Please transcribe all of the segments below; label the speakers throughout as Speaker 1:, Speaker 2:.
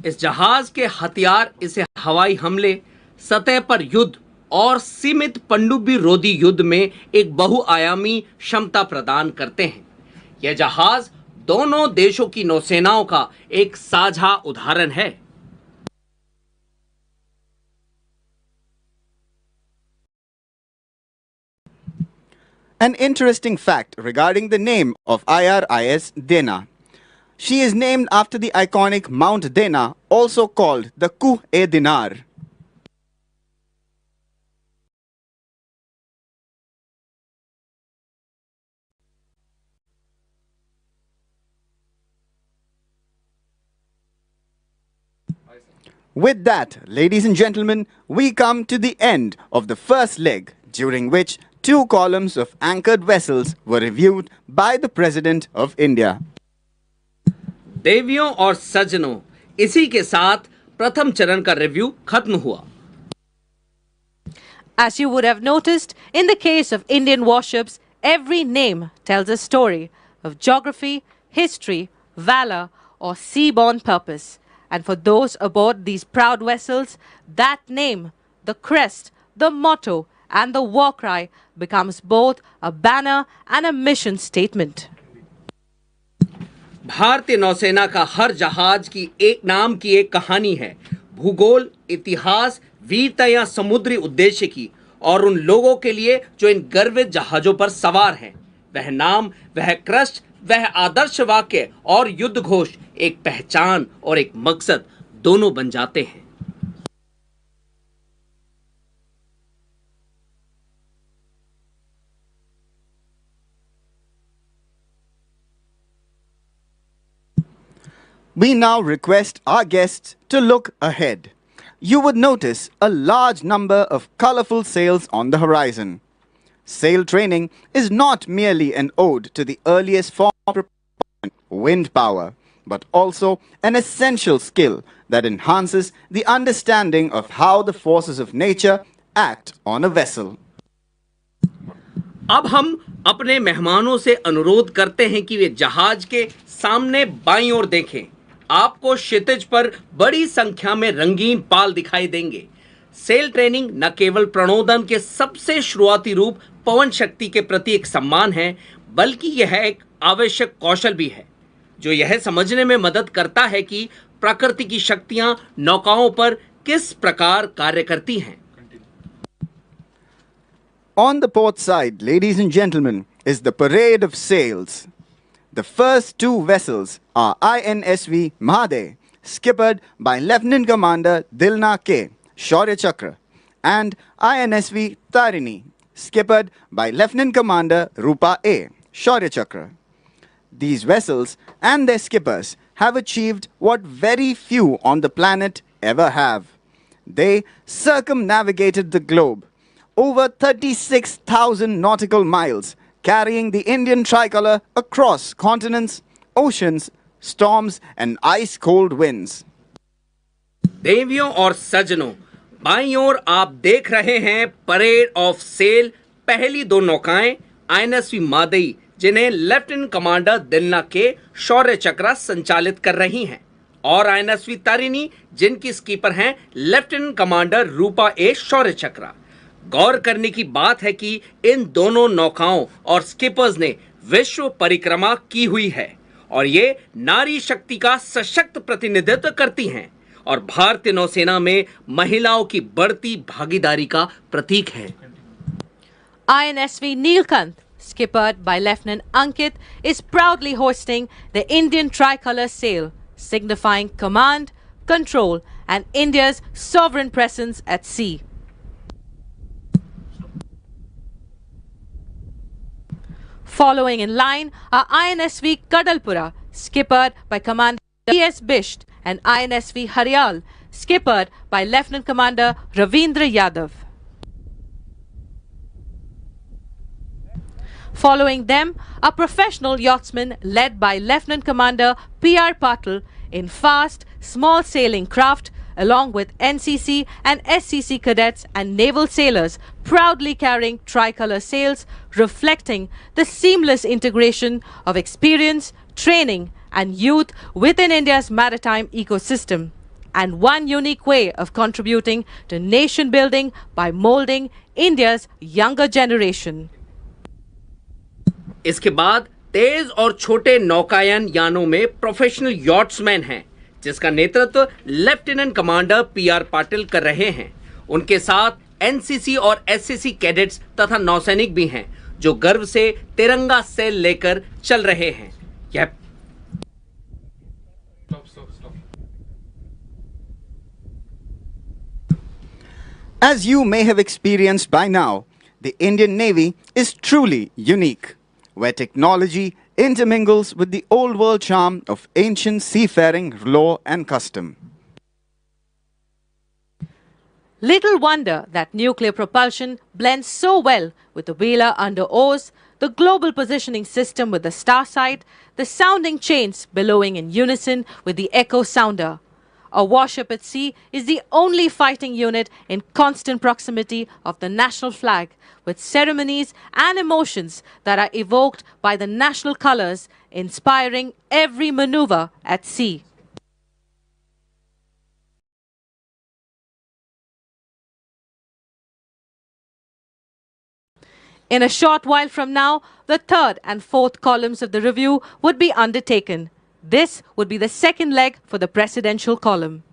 Speaker 1: इस जहाज के हथियार इसे हवाई हमले, सतह पर युद्ध और सीमित पनडुब्बी रोधी युद्ध में एक बहुआयामी क्षमता प्रदान करते हैं। यह जहाज दोनों देशों की नौसेनाओं का एक साझा उदाहरण है।
Speaker 2: An interesting fact regarding the name of IRIS Dena. She is named after the iconic Mount Dena, also called the Kuh-e-Dinar. With that, ladies and gentlemen, we come to the end of the first leg, during which 2 columns of anchored vessels were reviewed by the President of India.
Speaker 1: देवियों और सज्जनों, इसी के साथ प्रथम चरण का review खत्म हुआ।
Speaker 3: As you would have noticed, in the case of Indian warships, every name tells a story of geography, history, valor, or seaborne purpose. And for those aboard these proud vessels, that name, the crest, the motto, and the war cry becomes both a banner and a mission statement.
Speaker 1: भारतीय नौसेना का हर जहाज की एक नाम की एक कहानी है। भूगोल, इतिहास, वीरता या समुद्री उद्देश्य की, और उन लोगों के लिए जो इन गर्वित जहाजों पर सवार हैं। वह नाम, वह क्रस्ट, वह आदर्श वाक्य और युद्ध घोष एक पहचान और एक मकसद दोनों बन जाते हैं।
Speaker 2: We now request our guests to look ahead. You would notice a large number of colorful sails on the horizon. Sail training is not merely an ode to the earliest form of propulsion, wind power, but also an essential skill that enhances the understanding of how the forces of nature act on a vessel.
Speaker 1: अब हम अपने मेहमानों से अनुरोध करते हैं कि वे जहाज के सामने बाईं ओर देखें। आपको क्षितिज पर बड़ी संख्या में रंगीन पाल दिखाई देंगे। सेल ट्रेनिंग न केवल प्रणोदन के सबसे शुरुआती रूप पवन शक्ति के प्रति एक सम्मान है, बल्कि यह एक आवश्यक कौशल भी है, जो यह समझने में मदद करता है कि प्रकृति की शक्तियां नौकाओं पर किस प्रकार कार्य करती हैं।
Speaker 2: On the port side, ladies and gentlemen, is the parade of sails. The first 2 vessels are INSV Mahade, skippered by Lieutenant Commander Dilna K. Shaurya Chakra, and INSV Tarini, skippered by Lieutenant Commander Rupa A. Shaurya Chakra. These vessels and their skippers have achieved what very few on the planet ever have. They circumnavigated the globe, over 36,000 nautical miles, carrying the Indian tricolor across continents, oceans, storms, and ice-cold winds.
Speaker 1: देवियों और सज्जनों, बाईं ओर आप देख रहे हैं parade of cell. पहली 2 नौकाएं INSV मादई, जिन्हें लेफ्टिनेंट कमांडर दिलना के शौर्य चक्रा संचालित कर रही हैं, और आईएनएसवी तारिणी, जिनकी स्कीपर हैं लेफ्टिनेंट कमांडर रूपा ए शौर्य चक्रा। गौर करने की बात है कि इन दोनों नौकाओं और स्किपर्स ने विश्व परिक्रमा की हुई है, और ये नारी शक्ति का सशक्त प्रतिनिधित्व करती हैं और भारतीय नौसेना में महिलाओं की बढ़ती भागीदारी का प्रतीक है।
Speaker 3: INSV Neelkanth, skippered by Lieutenant Ankit, is proudly hoisting the Indian tricolour sail, signifying command, control, and India's sovereign presence at sea. Following in line are INSV Kadalpura, skippered by Commander E.S. Bisht, and INSV Haryal, skippered by Lieutenant Commander Ravindra Yadav. Following them are professional yachtsmen led by Lieutenant Commander P.R. Patil in fast, small sailing craft, along with NCC and SCC cadets and naval sailors proudly carrying tricolour sails, reflecting the seamless integration of experience, training and youth within India's maritime ecosystem, and one unique way of contributing to nation building by molding India's younger generation.
Speaker 1: इसके बाद तेज और छोटे नौकायन यानों में professional यॉट्समैन हैं, जिसका नेतृत्व लेफ्टिनेंट कमांडर पीआर पाटिल कर रहे हैं। उनके साथ एनसीसी और एससीसी कैडेट्स तथा नौसैनिक भी हैं, जो गर्व से तिरंगा सेल लेकर चल रहे हैं। यह
Speaker 2: As you may have experienced by now, the Indian Navy is truly unique, where technology intermingles with the old world charm of ancient seafaring lore and custom.
Speaker 3: Little wonder that nuclear propulsion blends so well with the wheeler under oars, the global positioning system with the star sight, the sounding chains billowing in unison with the echo sounder. A warship at sea is the only fighting unit in constant proximity of the national flag, with ceremonies and emotions that are evoked by the national colors, inspiring every maneuver at sea. In a short while from now, the third and fourth columns of the review would be undertaken. This would be the second leg for the presidential column.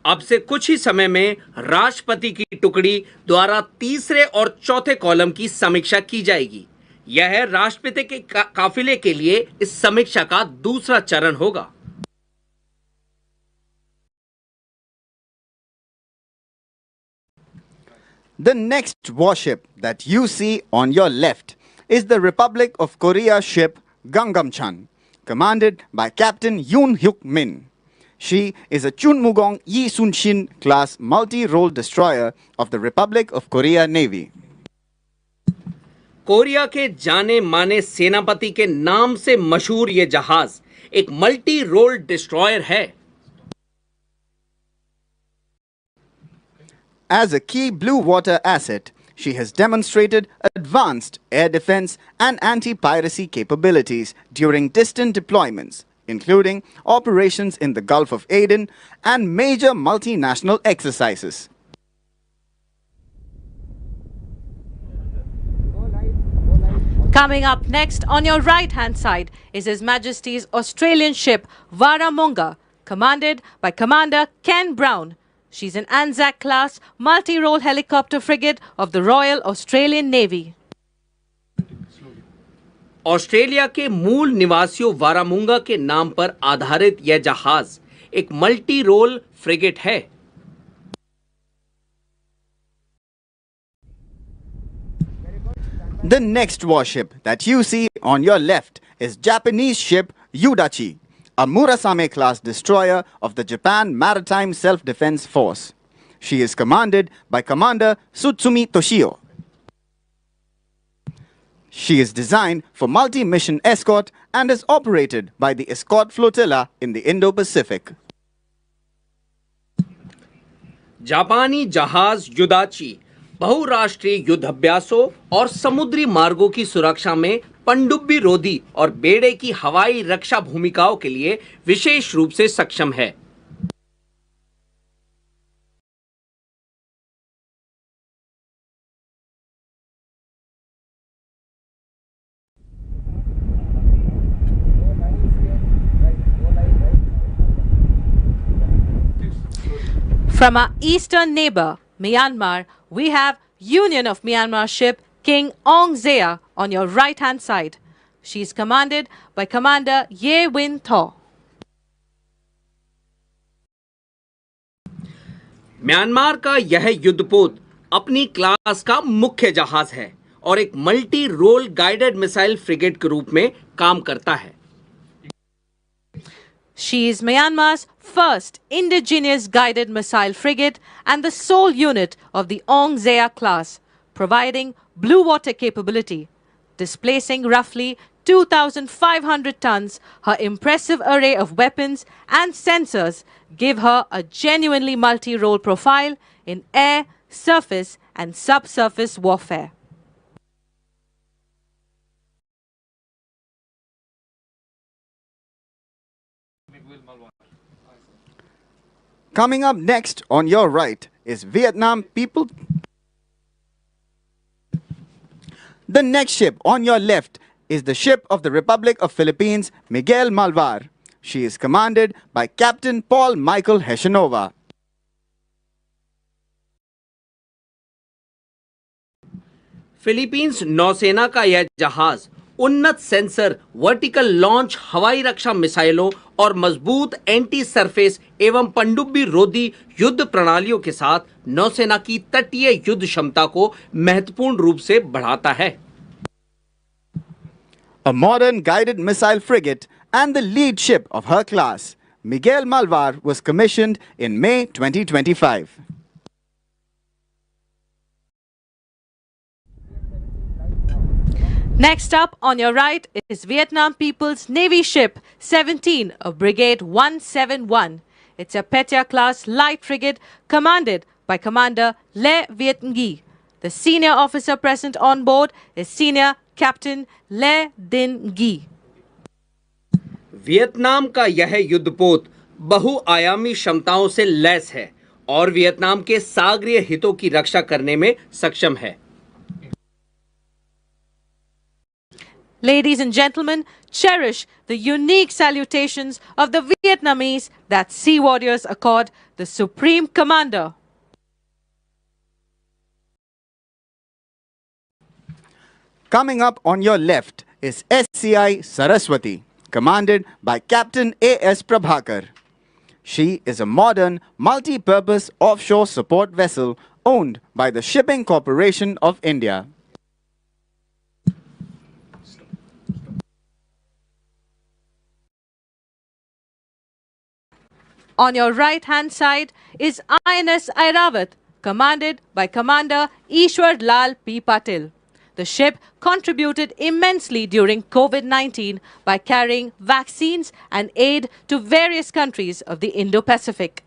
Speaker 1: अब से कुछ ही समय में राष्ट्रपति की टुकड़ी द्वारा तीसरे और चौथे कॉलम की समीक्षा की जाएगी। यह राष्ट्रपति के काफिले के लिए इस समीक्षा का दूसरा चरण होगा।
Speaker 2: The next warship that you see on your left is the Republic of Korea ship Gangamchan, commanded by Captain Yoon Hyuk Min. She is a Chunmugong Yi Sun-shin class multi-role destroyer of the Republic of Korea Navy.
Speaker 1: Korea के जाने माने सेनापति के नाम से मशहूर ये जहाज एक मल्टी रोल डिस्ट्रॉयर है।
Speaker 2: As a key blue water asset, she has demonstrated advanced air defense and anti-piracy capabilities during distant deployments, including operations in the Gulf of Aden and major multinational exercises.
Speaker 3: Coming up next on your right-hand side is His Majesty's Australian ship Warramunga, commanded by Commander Ken Brown. She's an Anzac-class multi-role helicopter frigate of the Royal Australian Navy.
Speaker 1: Australia के मूल निवासियों वारामुंगा के नाम पर आधारित यह जहाज एक मल्टी रोल फ्रिगेट है।
Speaker 2: The next warship that you see on your left is Japanese ship Yudachi, a Murasame-class destroyer of the Japan Maritime Self-Defense Force. She is commanded by Commander Tsutsumi Toshio. She is designed for multi-mission escort and is operated by the Escort Flotilla in the Indo-Pacific.
Speaker 1: जापानी जहाज युदाची बहुराष्ट्रीय युद्ध अभ्यासों और समुद्री मार्गों की सुरक्षा में पनडुब्बी रोधी और बेड़े की हवाई रक्षा भूमिकाओं के लिए विशेष रूप से सक्षम है।
Speaker 3: From our eastern neighbor, Myanmar, we have Union of Myanmar ship King Ong Zea on your right-hand side. She is commanded by Commander Ye Win Thaw.
Speaker 1: Myanmar का यह युद्धपोत अपनी क्लास का मुख्य जहाज है और एक multi role guided missile frigate के रूप में काम करता है।
Speaker 3: She is Myanmar's first indigenous guided missile frigate and the sole unit of the Ong Zea class, providing blue water capability. Displacing roughly 2,500 tons, her impressive array of weapons and sensors give her a genuinely multi-role profile in air, surface and subsurface warfare.
Speaker 2: Coming up next on your right is Vietnam People. The next ship on your left is the ship of the Republic of Philippines, Miguel Malvar. She is commanded by Captain Paul Michael Heshenova.
Speaker 1: Philippines नौसेना का यह जहाज उन्नत sensor, vertical launch हवाई रक्षा मिसाइलों और मजबूत anti surface एवं पनडुब्बी रोधी युद्ध प्रणालियों के साथ नौसेना की तटीय युद्ध क्षमता को महत्वपूर्ण रूप से बढ़ाता है।
Speaker 2: A modern guided missile frigate and the lead ship of her class, Miguel Malvar was commissioned in May 2025.
Speaker 3: Next up on your right is Vietnam People's Navy ship 17 of Brigade 171. It's a Petya-class light frigate commanded by Commander Le Viet Nghi. The senior officer present on board is Senior Captain Le Din Nghi.
Speaker 1: Vietnam का यह युद्धपोत बहुआयामी क्षमताओं से lace है और Vietnam के सागरीय हितों की रक्षा करने में सक्षम है।
Speaker 3: Ladies and gentlemen, cherish the unique salutations of the Vietnamese that sea warriors accord the Supreme Commander.
Speaker 2: Coming up on your left is SCI Saraswati, commanded by Captain A.S. Prabhakar. She is a modern, multi-purpose offshore support vessel owned by the Shipping Corporation of India.
Speaker 3: On your right-hand side is INS Airavat, commanded by Commander Ishwar Lal P. Patil. The ship contributed immensely during COVID-19 by carrying vaccines and aid to various countries of the Indo-Pacific.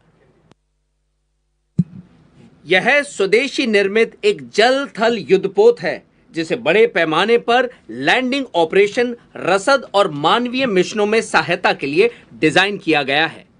Speaker 1: यह स्वदेशी निर्मित एक जल थल युद्धपोत है जिसे बड़े पैमाने पर लैंडिंग ऑपरेशन, रसद और मानवीय मिशनों में सहायता के लिए डिजाइन किया गया है।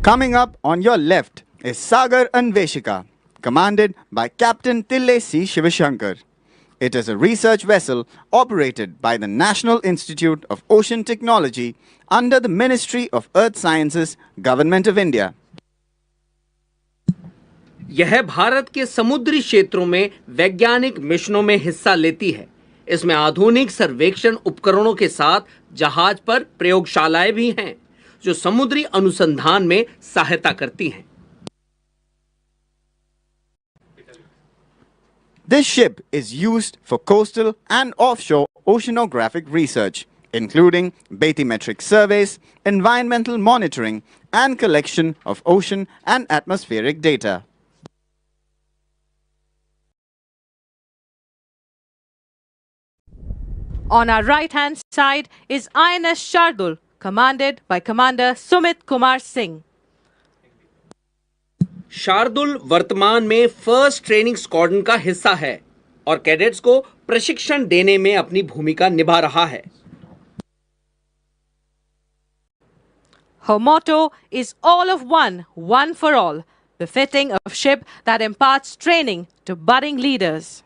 Speaker 2: Coming up on your left is Sagar Anveshika, commanded by Captain Tille C. Shivashankar. It is a research vessel operated by the National Institute of Ocean Technology under the Ministry of Earth Sciences, Government of India.
Speaker 1: यह भारत के समुद्री क्षेत्रों में वैज्ञानिक मिशनों में हिस्सा लेती है। इसमें आधुनिक सर्वेक्षण उपकरणों के साथ जहाज पर प्रयोगशालाएं भी हैं जो समुद्री अनुसंधान में सहायता करती हैं।
Speaker 2: This ship is used for coastal and offshore oceanographic research, including bathymetric surveys, environmental monitoring, and collection of ocean and atmospheric data.
Speaker 3: On our right-hand side is INS Shardul, commanded by Commander Sumit Kumar Singh.
Speaker 1: Shardul वर्तमान में first training squadron का हिस्सा है और cadets को प्रशिक्षण देने में अपनी भूमिका निभा रहा है।
Speaker 3: Her motto is all of one, one for all, befitting a ship that imparts training to budding leaders.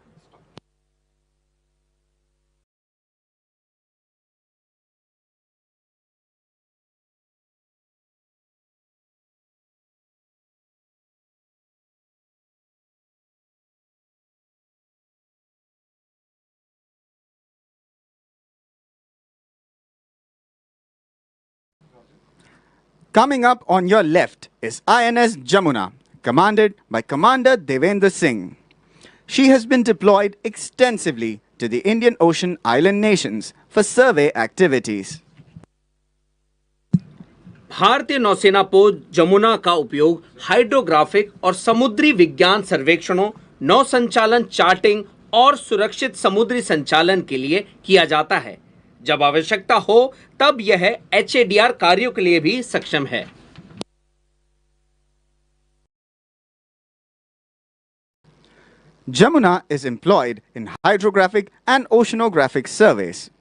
Speaker 2: Coming up on your left is INS Jamuna, commanded by Commander Devendra Singh. She has been deployed extensively to the Indian Ocean island nations for survey activities.
Speaker 1: भारतीय नौसेना पोत जमुना का उपयोग hydrographic और समुद्री विज्ञान सर्वेक्षणों, नौ संचालन, चार्टिंग और सुरक्षित समुद्री संचालन के लिए किया जाता है। जब आवश्यकता हो तब यह HADR कार्यों के लिए भी सक्षम है।
Speaker 2: Jamuna is employed in hydrographic and oceanographic surveys.